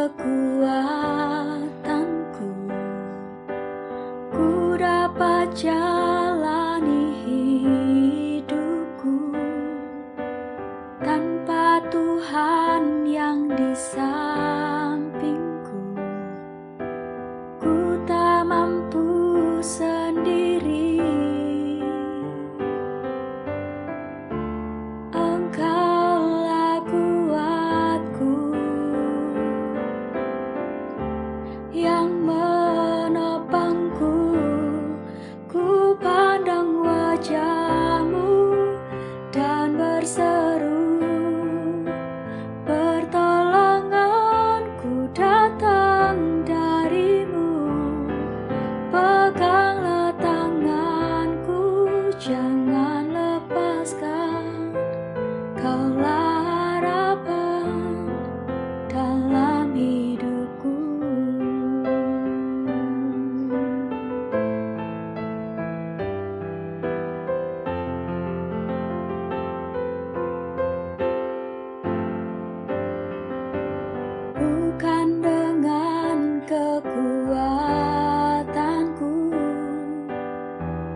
kekuatanku, ku dapat jalani hidupku tanpa Tuhan yang di sampingku. Ku tak mampu sendiri. Engkaulah kuatku yang menopangku. Ku pandang wajah-Mu dan berseru, pertolonganku datang dari-Mu. Peganglah tanganku, jangan lepaskan. Kaulah harapan dalam hidupku. Bukan dengan kekuatanku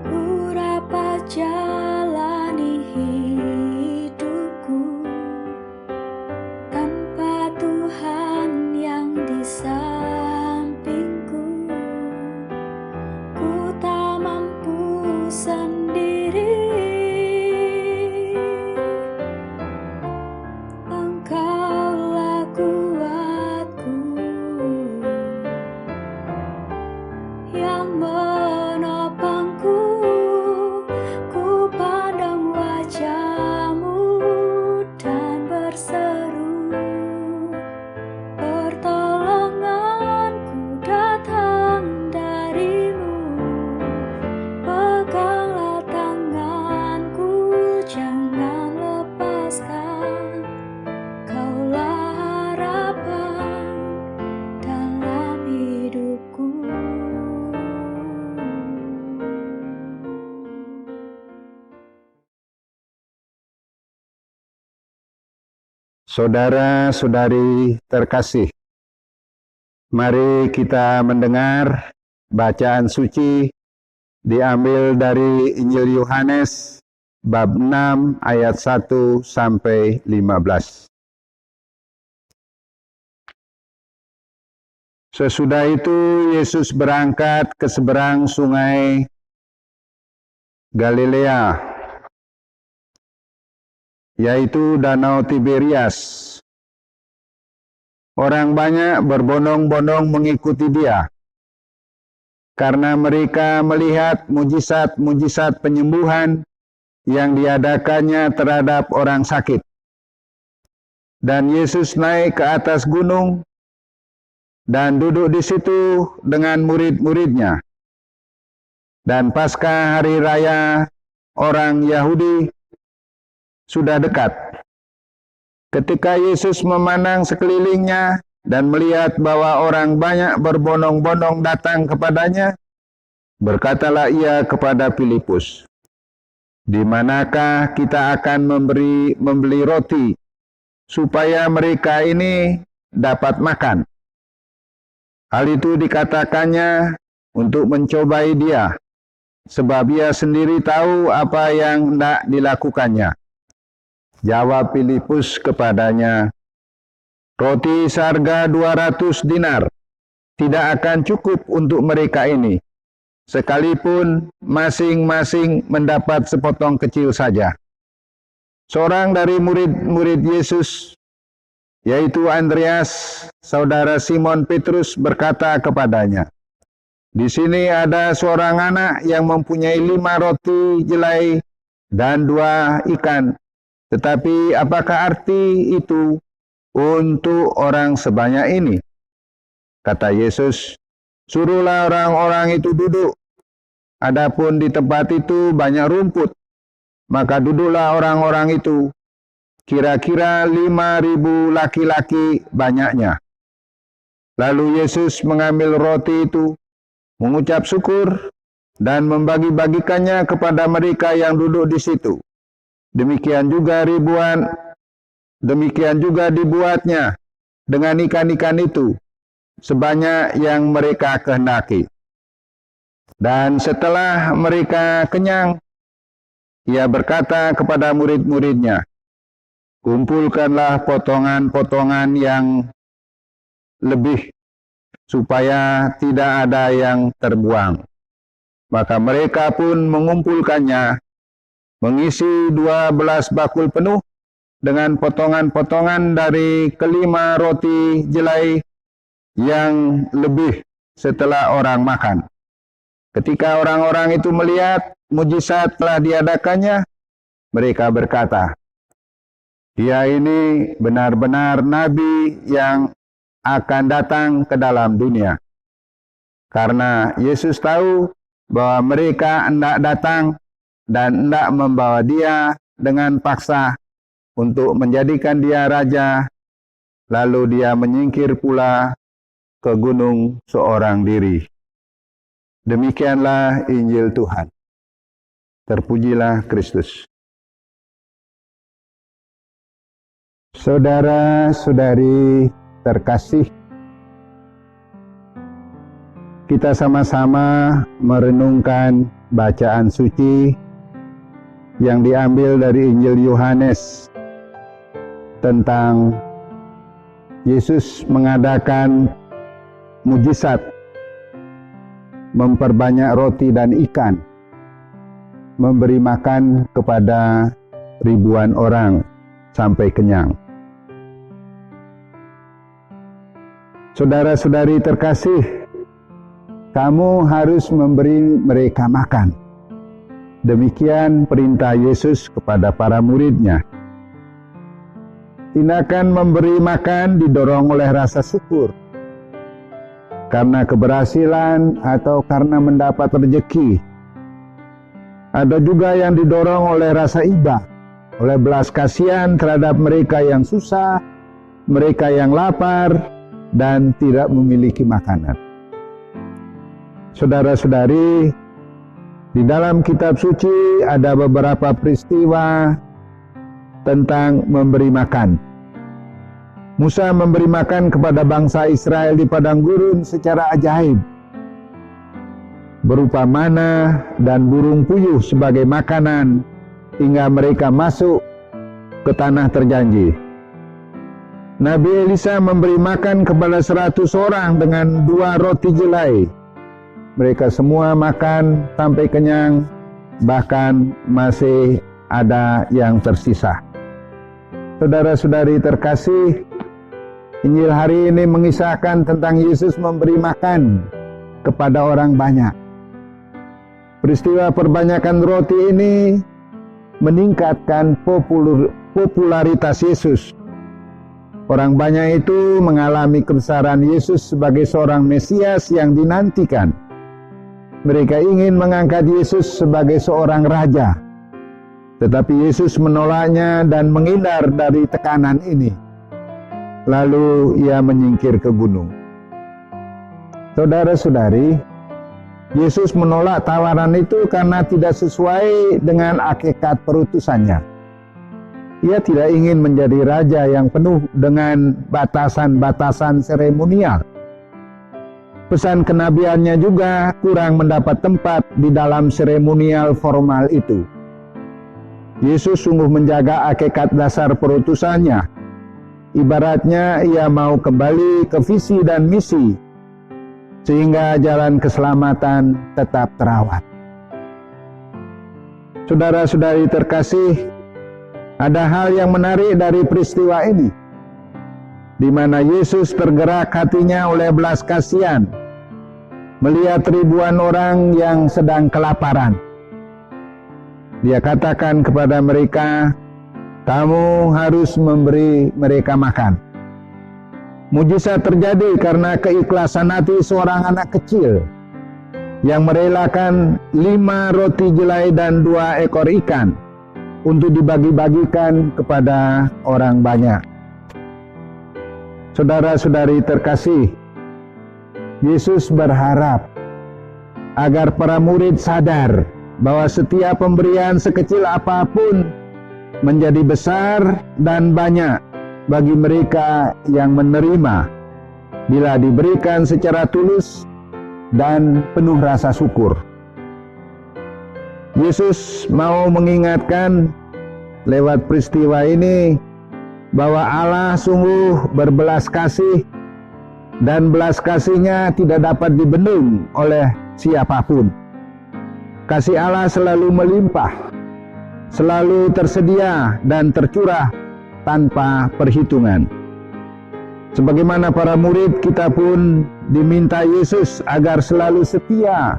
ku dapat jalani hidupku tanpa Tuhan yang di sampingku. Ku tak mampu sendiri. Engkaulah kuatku yang menopangku. Ku pandang wajah-Mu dan berseru, pertolonganku datang dari-Mu. Peganglah tanganku, jangan lepaskan. Kaulah harapan dalam hidupku. Saudara-saudari terkasih, mari kita mendengar bacaan suci diambil dari Injil Yohanes bab 6 ayat 1 sampai 15. Sesudah itu Yesus berangkat ke seberang sungai Galilea, yaitu Danau Tiberias. Orang banyak berbondong-bondong mengikuti Dia, karena mereka melihat mujizat-mujizat penyembuhan yang diadakannya terhadap orang sakit. Dan Yesus naik ke atas gunung dan duduk di situ dengan murid-muridnya. Dan Paskah hari raya orang Yahudi sudah dekat. Ketika Yesus memandang sekelilingnya dan melihat bahwa orang banyak berbondong-bondong datang kepadanya, berkatalah Ia kepada Filipus, "Di manakah kita akan membeli roti supaya mereka ini dapat makan?" Hal itu dikatakannya untuk mencobai Dia, sebab Ia sendiri tahu apa yang hendak dilakukannya. Jawab Filipus kepadanya, "Roti seharga 200 dinar tidak akan cukup untuk mereka ini, sekalipun masing-masing mendapat sepotong kecil saja." Seorang dari murid-murid Yesus, yaitu Andreas, saudara Simon Petrus, berkata kepadanya, "Di sini ada seorang anak yang mempunyai 5 roti jelai dan 2 ikan. Tetapi apakah arti itu untuk orang sebanyak ini?" Kata Yesus, "Suruhlah orang-orang itu duduk. Adapun di tempat itu banyak rumput, maka duduklah orang-orang itu, kira-kira 5.000 laki-laki banyaknya." Lalu Yesus mengambil roti itu, mengucap syukur, dan membagi-bagikannya kepada mereka yang duduk di situ. Demikian juga dibuatnya dengan ikan-ikan itu sebanyak yang mereka kehendaki. Dan setelah mereka kenyang, ia berkata kepada murid-muridnya, "Kumpulkanlah potongan-potongan yang lebih, supaya tidak ada yang terbuang." Maka mereka pun mengumpulkannya, mengisi 12 bakul penuh dengan potongan-potongan dari kelima roti jelai yang lebih setelah orang makan. Ketika orang-orang itu melihat mujizat telah diadakannya, mereka berkata, "Dia ini benar-benar nabi yang akan datang ke dalam dunia." Karena Yesus tahu bahwa mereka hendak datang dan hendak membawa dia dengan paksa untuk menjadikan dia raja, lalu dia menyingkir pula ke gunung seorang diri. Demikianlah Injil Tuhan. Terpujilah Kristus. Saudara-saudari terkasih, kita sama-sama merenungkan bacaan suci yang diambil dari Injil Yohanes tentang Yesus mengadakan mujizat memperbanyak roti dan ikan, memberi makan kepada ribuan orang sampai kenyang. Saudara-saudari terkasih, kamu harus memberi mereka makan. Demikian perintah Yesus kepada para murid-Nya. Tindakan memberi makan didorong oleh rasa syukur, karena keberhasilan atau karena mendapat rezeki. Ada juga yang didorong oleh rasa iba, oleh belas kasihan terhadap mereka yang susah, mereka yang lapar, dan tidak memiliki makanan. Saudara-saudari, di dalam kitab suci ada beberapa peristiwa tentang memberi makan. Musa memberi makan kepada bangsa Israel di padang gurun secara ajaib, berupa mana dan burung puyuh sebagai makanan, hingga mereka masuk ke tanah terjanji. Nabi Elisa memberi makan kepada 100 orang dengan 2 roti jelai. Mereka semua makan sampai kenyang, bahkan masih ada yang tersisa. Saudara-saudari terkasih, Injil hari ini mengisahkan tentang Yesus memberi makan kepada orang banyak. Peristiwa perbanyakan roti ini meningkatkan popularitas Yesus. Orang banyak itu mengalami kebesaran Yesus sebagai seorang Mesias yang dinantikan. Mereka ingin mengangkat Yesus sebagai seorang raja. Tetapi Yesus menolaknya dan menghindar dari tekanan ini. Lalu ia menyingkir ke gunung. Saudara-saudari, Yesus menolak tawaran itu karena tidak sesuai dengan hakikat perutusannya. Ia tidak ingin menjadi raja yang penuh dengan batasan-batasan seremonial. Pesan kenabiannya juga kurang mendapat tempat di dalam seremonial formal itu. Yesus sungguh menjaga hakikat dasar perutusannya. Ibaratnya ia mau kembali ke visi dan misi, sehingga jalan keselamatan tetap terawat. Saudara-saudari terkasih, ada hal yang menarik dari peristiwa ini, di mana Yesus tergerak hatinya oleh belas kasihan, melihat ribuan orang yang sedang kelaparan. Dia katakan kepada mereka, "Kamu harus memberi mereka makan." Mujizat terjadi karena keikhlasan hati seorang anak kecil yang merelakan 5 roti jelai dan 2 ekor ikan untuk dibagi-bagikan kepada orang banyak. Saudara-saudari terkasih, Yesus berharap agar para murid sadar bahwa setiap pemberian sekecil apapun menjadi besar dan banyak bagi mereka yang menerima bila diberikan secara tulus dan penuh rasa syukur. Yesus mau mengingatkan lewat peristiwa ini bahwa Allah sungguh berbelas kasih dan belas kasih-Nya tidak dapat dibendung oleh siapapun. Kasih Allah selalu melimpah, selalu tersedia dan tercurah tanpa perhitungan. Sebagaimana para murid, kita pun diminta Yesus agar selalu setia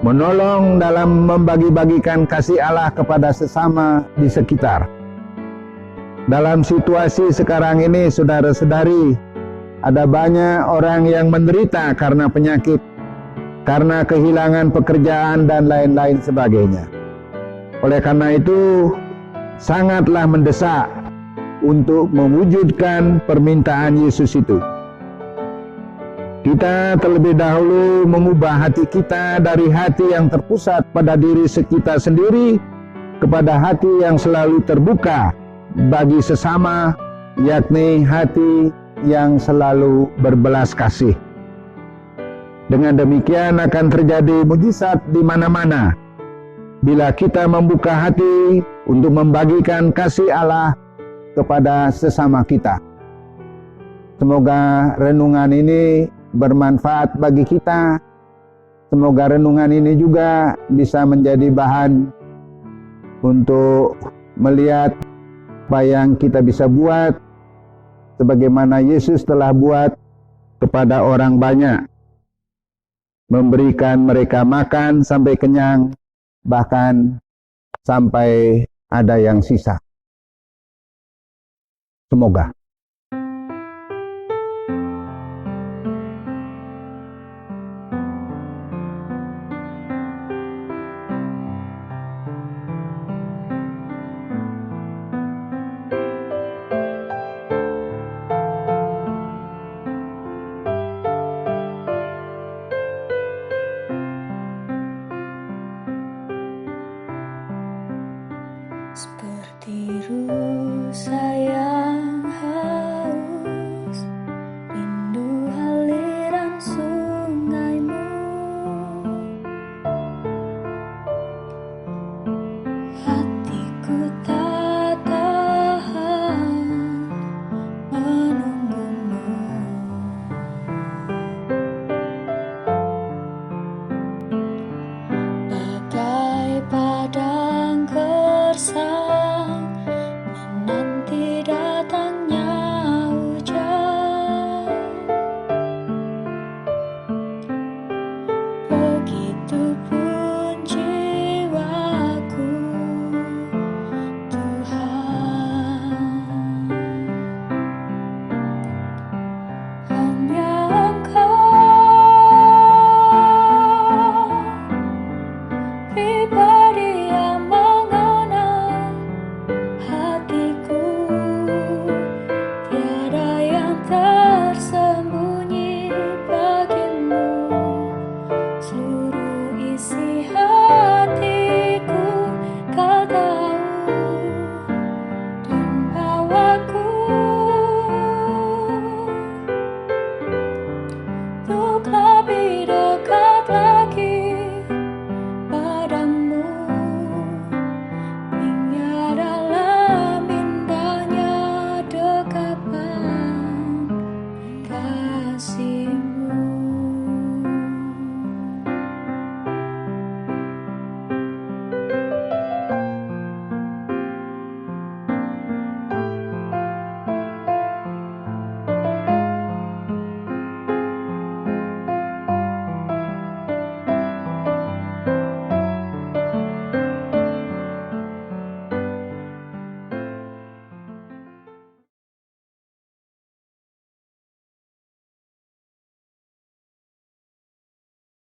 menolong dalam membagi-bagikan kasih Allah kepada sesama di sekitar. Dalam situasi sekarang ini, saudara-saudari, ada banyak orang yang menderita karena penyakit, karena kehilangan pekerjaan dan lain-lain sebagainya. Oleh karena itu, sangatlah mendesak untuk mewujudkan permintaan Yesus itu. Kita terlebih dahulu mengubah hati kita dari hati yang terpusat pada diri kita sendiri kepada hati yang selalu terbuka bagi sesama, yakni hati yang selalu berbelas kasih. Dengan demikian akan terjadi mujizat di mana-mana bila kita membuka hati untuk membagikan kasih Allah kepada sesama kita. Semoga renungan ini bermanfaat bagi kita. Semoga renungan ini juga bisa menjadi bahan untuk melihat apa yang kita bisa buat sebagaimana Yesus telah buat kepada orang banyak, memberikan mereka makan sampai kenyang, bahkan sampai ada yang sisa. Semoga